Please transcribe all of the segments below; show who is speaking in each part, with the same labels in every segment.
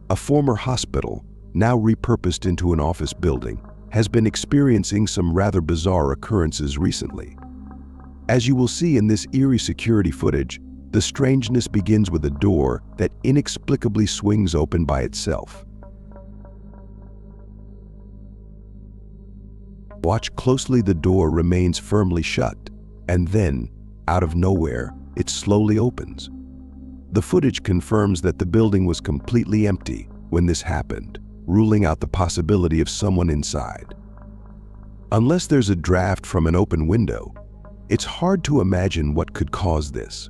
Speaker 1: A former hospital, now repurposed into an office building, has been experiencing some rather bizarre occurrences recently. As you will see in this eerie security footage, the strangeness begins with a door that inexplicably swings open by itself. Watch closely. The door remains firmly shut, and then, out of nowhere, it slowly opens. The footage confirms that the building was completely empty when this happened, ruling out the possibility of someone inside. Unless there's a draft from an open window, it's hard to imagine what could cause this.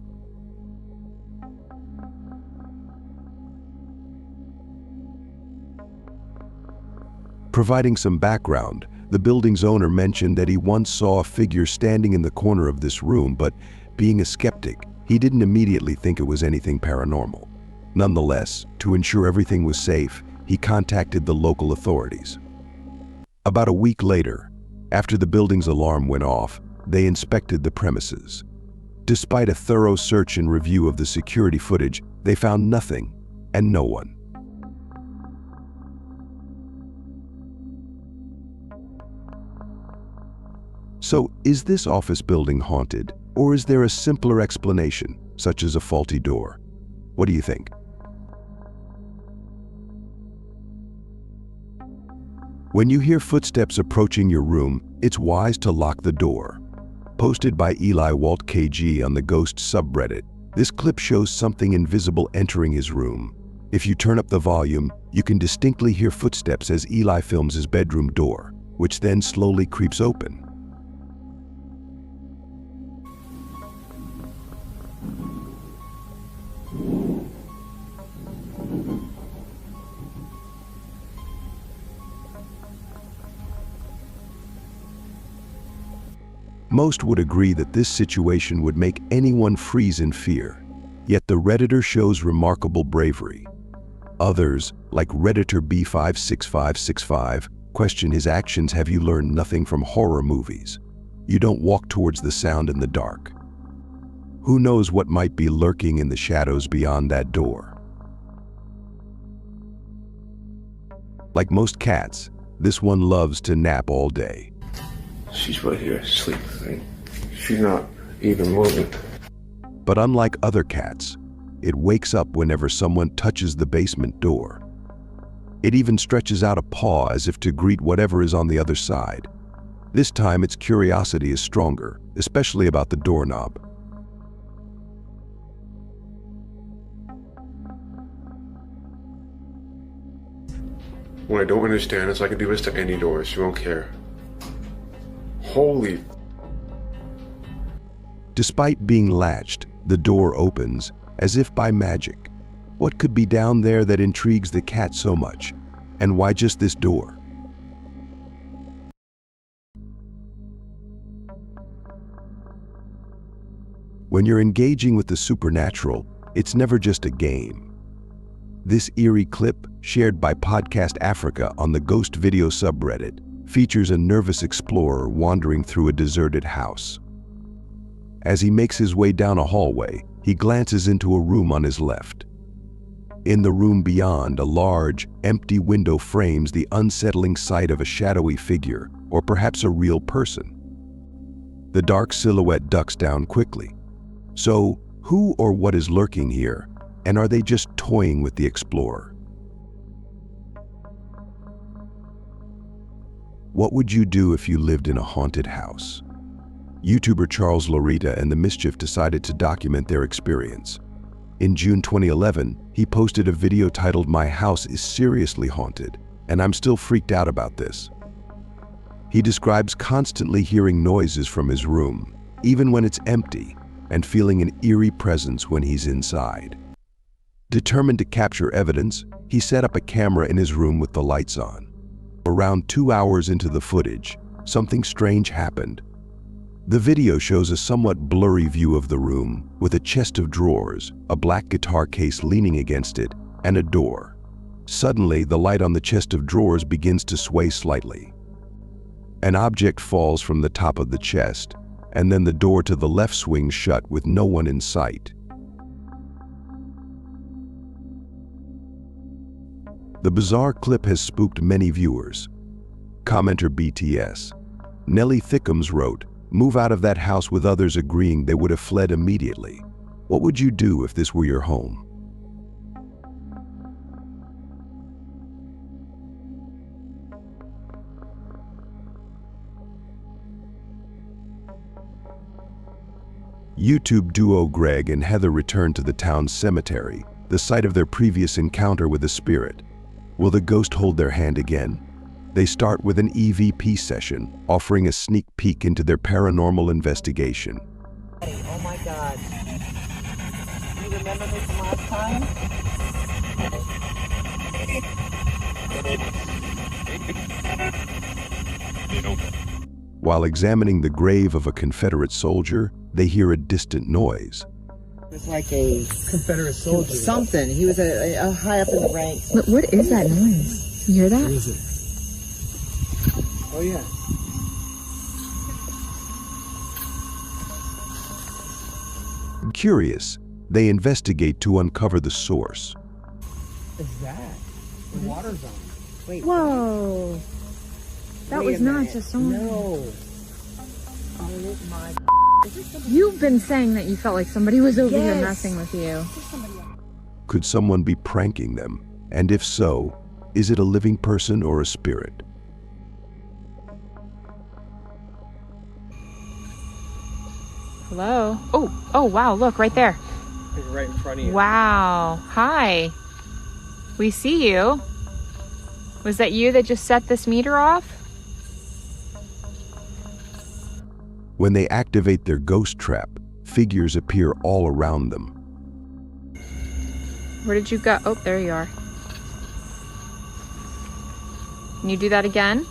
Speaker 1: Providing some background, the building's owner mentioned that he once saw a figure standing in the corner of this room, but being a skeptic, he didn't immediately think it was anything paranormal. Nonetheless, to ensure everything was safe, he contacted the local authorities. About a week later, after the building's alarm went off, they inspected the premises. Despite a thorough search and review of the security footage, they found nothing and no one. So, is this office building haunted, or is there a simpler explanation, such as a faulty door? What do you think? When you hear footsteps approaching your room, it's wise to lock the door. Posted by Eli Walt KG on the Ghost subreddit, this clip shows something invisible entering his room. If you turn up the volume, you can distinctly hear footsteps as Eli films his bedroom door, which then slowly creeps open. Most would agree that this situation would make anyone freeze in fear, yet the Redditor shows remarkable bravery. Others, like Redditor B56565, question his actions. Have you learned nothing from horror movies? You don't walk towards the sound in the dark. Who knows what might be lurking in the shadows beyond that door? Like most cats, this one loves to nap all day.
Speaker 2: She's right here, sleeping. She's not even moving.
Speaker 1: But unlike other cats, it wakes up whenever someone touches the basement door. It even stretches out a paw as if to greet whatever is on the other side. This time its curiosity is stronger, especially about the doorknob.
Speaker 2: What I don't understand is I can do this to any door. She won't care. Holy...
Speaker 1: Despite being latched, the door opens, as if by magic. What could be down there that intrigues the cat so much? And why just this door? When you're engaging with the supernatural, it's never just a game. This eerie clip, shared by Podcast Africa on the Ghost Video subreddit, features a nervous explorer wandering through a deserted house. As he makes his way down a hallway, he glances into a room on his left. In the room beyond, a large, empty window frames the unsettling sight of a shadowy figure, or perhaps a real person. The dark silhouette ducks down quickly. So, who or what is lurking here, and are they just toying with the explorer? What would you do if you lived in a haunted house? YouTuber Charles Lorita and The Mischief decided to document their experience. In June 2011, he posted a video titled "My House is Seriously Haunted, and I'm Still Freaked Out About This." He describes constantly hearing noises from his room, even when it's empty, and feeling an eerie presence when he's inside. Determined to capture evidence, he set up a camera in his room with the lights on. Around 2 hours into the footage, something strange happened. The video shows a somewhat blurry view of the room, with a chest of drawers, a black guitar case leaning against it, and a door. Suddenly, the light on the chest of drawers begins to sway slightly. An object falls from the top of the chest, and then the door to the left swings shut with no one in sight. The bizarre clip has spooked many viewers. Commenter BTS. Nellie Thickums wrote, "Move out of that house with others agreeing they would have fled immediately. What would you do if this were your home?" YouTube duo Greg and Heather return to the town's cemetery, the site of their previous encounter with a spirit. Will the ghost hold their hand again? They start with an EVP session, offering a sneak peek into their paranormal investigation.
Speaker 3: Oh my God. You remember me from last time?
Speaker 1: While examining the grave of a Confederate soldier, they hear a distant noise.
Speaker 3: It was like a
Speaker 4: Confederate soldier.
Speaker 3: something. He was a high up in the ranks.
Speaker 5: What is that noise? You hear that?
Speaker 4: What is it? Oh yeah.
Speaker 1: Curious, they investigate to uncover the source.
Speaker 4: What is that? The water zone.
Speaker 3: Wait.
Speaker 5: Whoa. That
Speaker 3: Wait
Speaker 5: was
Speaker 3: a
Speaker 5: not
Speaker 3: minute.
Speaker 5: just on.
Speaker 3: No. Oh my. Is this somebody?
Speaker 5: You've been saying that you felt like somebody was over here
Speaker 3: Yes.
Speaker 5: messing with you.
Speaker 3: Is this somebody else?
Speaker 1: Could someone be pranking them? And if so, is it a living person or a spirit?
Speaker 5: Hello? Oh, wow, look, right there.
Speaker 4: Like right in front of you.
Speaker 5: Wow. Hi. We see you. Was that you that just set this meter off?
Speaker 1: When they activate their ghost trap, figures appear all around them.
Speaker 5: Where did you go? Oh, there you are. Can you do that again?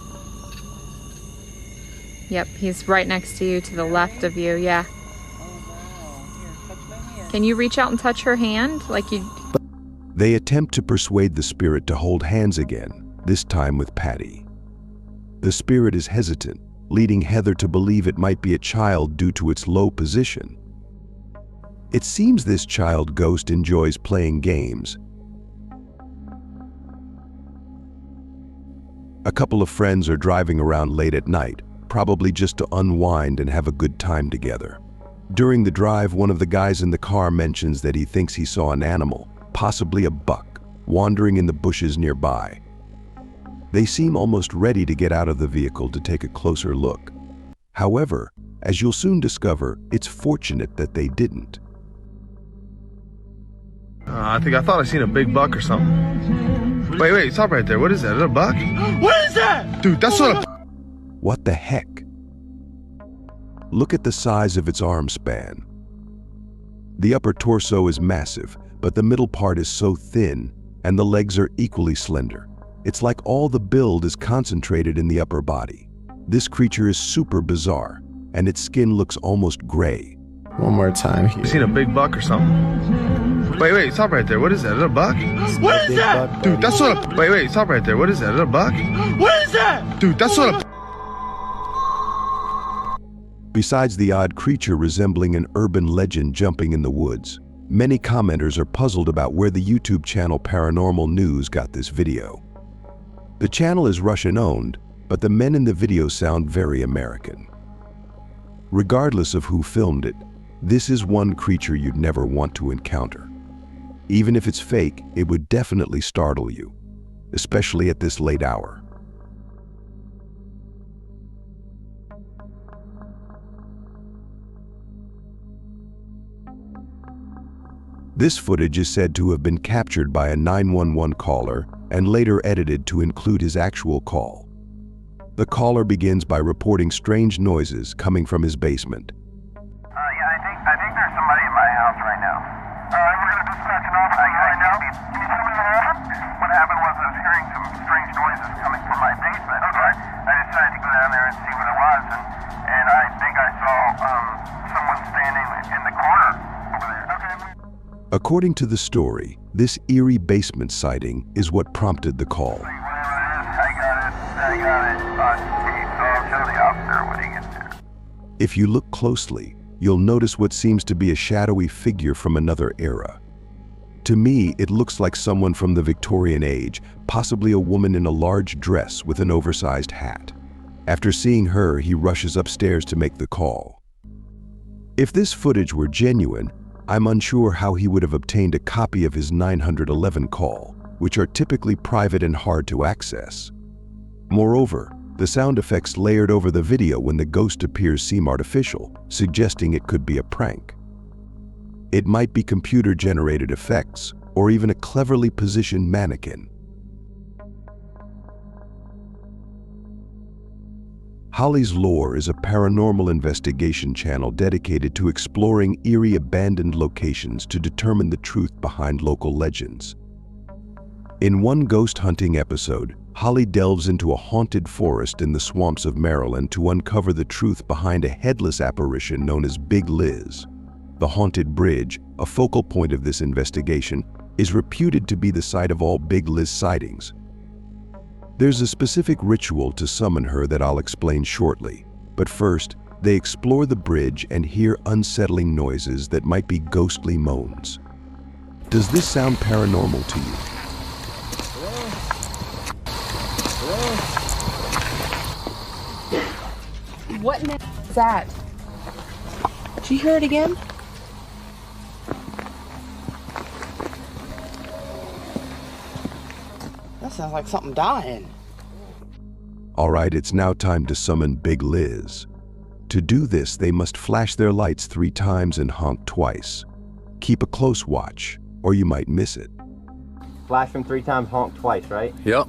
Speaker 5: Yep, he's right next to you, to the left of you, yeah.
Speaker 3: Oh wow. Here, touch my hand.
Speaker 5: Can you reach out and touch her hand? Like you...
Speaker 1: They attempt to persuade the spirit to hold hands again, this time with Patty. The spirit is hesitant, leading Heather to believe it might be a child due to its low position. It seems this child ghost enjoys playing games. A couple of friends are driving around late at night, probably just to unwind and have a good time together. During the drive, one of the guys in the car mentions that he thinks he saw an animal, possibly a buck, wandering in the bushes nearby. They seem almost ready to get out of the vehicle to take a closer look. However, as you'll soon discover, it's fortunate that they didn't.
Speaker 6: I thought I seen a big buck or something. Wait, stop right there. What is that? Is that a buck?
Speaker 4: What is that?
Speaker 6: Dude, that's not a...
Speaker 1: What the heck? Look at the size of its arm span. The upper torso is massive, but the middle part is so thin, and the legs are equally slender. It's like all the build is concentrated in the upper body. This creature is super bizarre, and its skin looks almost gray.
Speaker 7: One more time here.
Speaker 6: You seen a big buck or something? Wait, stop right there. What is that? Is that a buck?
Speaker 4: What is that?
Speaker 6: Dude, that's not a... Wait, stop right there. What is that? Is that a buck?
Speaker 4: What is that?
Speaker 6: Dude, that's not a...
Speaker 1: Besides the odd creature resembling an urban legend jumping in the woods, many commenters are puzzled about where the YouTube channel Paranormal News got this video. The channel is Russian-owned, but the men in the video sound very American. Regardless of who filmed it, this is one creature you'd never want to encounter. Even if it's fake, it would definitely startle you, especially at this late hour. This footage is said to have been captured by a 911 caller and later edited to include his actual call. The caller begins by reporting strange noises coming from his basement.
Speaker 8: I think there's somebody in my house right now. We're going to dispatch an officer right now. Can you tell me what happened? What happened was I was hearing some strange noises coming from my basement. Okay. I decided to go down there and see what it was, and I think I saw someone standing in the corner over there. Okay.
Speaker 1: According to the story, this eerie basement sighting is what prompted the call.
Speaker 8: Whatever it is, I got it on tape, so I'll show the officer when he gets there.
Speaker 1: If you look closely, you'll notice what seems to be a shadowy figure from another era. To me, it looks like someone from the Victorian age, possibly a woman in a large dress with an oversized hat. After seeing her, he rushes upstairs to make the call. If this footage were genuine, I'm unsure how he would have obtained a copy of his 911 call, which are typically private and hard to access. Moreover, the sound effects layered over the video when the ghost appears seem artificial, suggesting it could be a prank. It might be computer-generated effects, or even a cleverly positioned mannequin. Holly's Lore is a paranormal investigation channel dedicated to exploring eerie abandoned locations to determine the truth behind local legends. In one ghost hunting episode, Holly delves into a haunted forest in the swamps of Maryland to uncover the truth behind a headless apparition known as Big Liz. The haunted bridge, a focal point of this investigation, is reputed to be the site of all Big Liz sightings. There's a specific ritual to summon her that I'll explain shortly, but first, they explore the bridge and hear unsettling noises that might be ghostly moans. Does this sound paranormal to you?
Speaker 7: What in the is that? Did you hear it again? That sounds like something dying.
Speaker 1: All right, it's now time to summon Big Liz. To do this, they must flash their lights 3 times and honk twice. Keep a close watch, or you might miss it.
Speaker 3: Flash them 3 times, honk twice, right?
Speaker 6: Yep.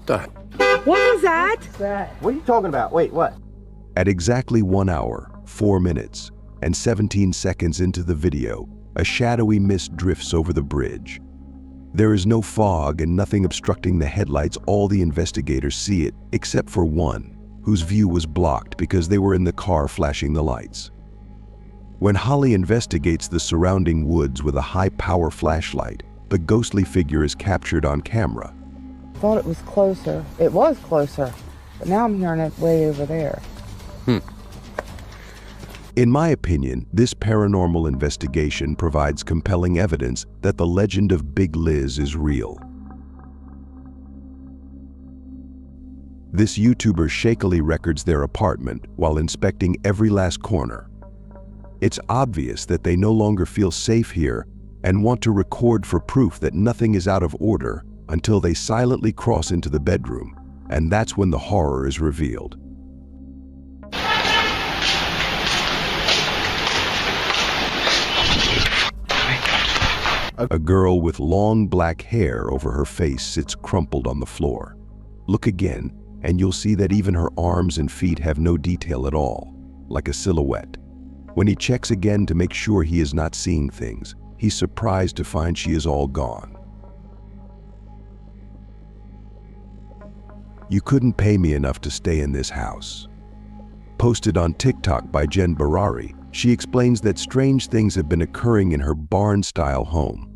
Speaker 7: What was that?
Speaker 3: What are you talking about? Wait, what?
Speaker 1: At exactly 1 hour, 4 minutes, and 17 seconds into the video, a shadowy mist drifts over the bridge. There is no fog and nothing obstructing the headlights. All the investigators see it, except for one, whose view was blocked because they were in the car flashing the lights. When Holly investigates the surrounding woods with a high-power flashlight, the ghostly figure is captured on camera.
Speaker 7: Thought it was closer. It was closer, but now I'm hearing it way over there.
Speaker 1: In my opinion, this paranormal investigation provides compelling evidence that the legend of Big Liz is real. This YouTuber shakily records their apartment while inspecting every last corner. It's obvious that they no longer feel safe here and want to record for proof that nothing is out of order until they silently cross into the bedroom, and that's when the horror is revealed. A girl with long black hair over her face sits crumpled on the floor. Look again, and you'll see that even her arms and feet have no detail at all, like a silhouette. When he checks again to make sure he is not seeing things, he's surprised to find she is all gone. You couldn't pay me enough to stay in this house. Posted on TikTok by Jen Barari, she explains that strange things have been occurring in her barn-style home.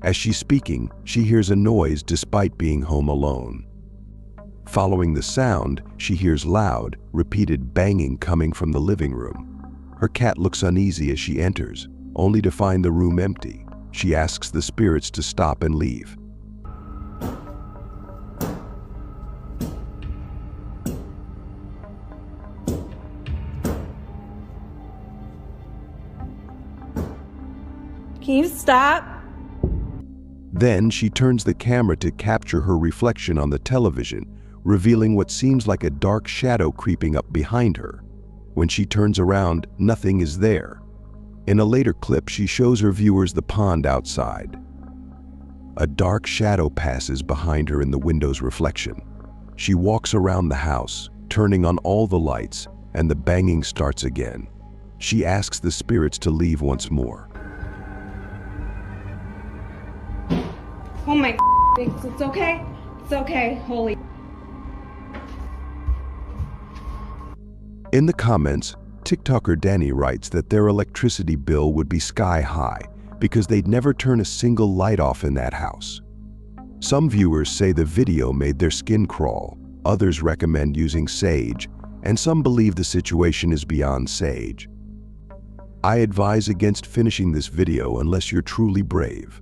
Speaker 1: As she's speaking, she hears a noise despite being home alone. Following the sound, she hears loud, repeated banging coming from the living room. Her cat looks uneasy as she enters, only to find the room empty. She asks the spirits to stop and leave.
Speaker 9: Can you stop?
Speaker 1: Then she turns the camera to capture her reflection on the television, revealing what seems like a dark shadow creeping up behind her. When she turns around, nothing is there. In a later clip, she shows her viewers the pond outside. A dark shadow passes behind her in the window's reflection. She walks around the house, turning on all the lights, and the banging starts again. She asks the spirits to leave once more.
Speaker 9: Oh my it's okay. It's okay. Holy.
Speaker 1: In the comments, TikToker Danny writes that their electricity bill would be sky high because they'd never turn a single light off in that house. Some viewers say the video made their skin crawl, others recommend using sage, and some believe the situation is beyond sage. I advise against finishing this video unless you're truly brave.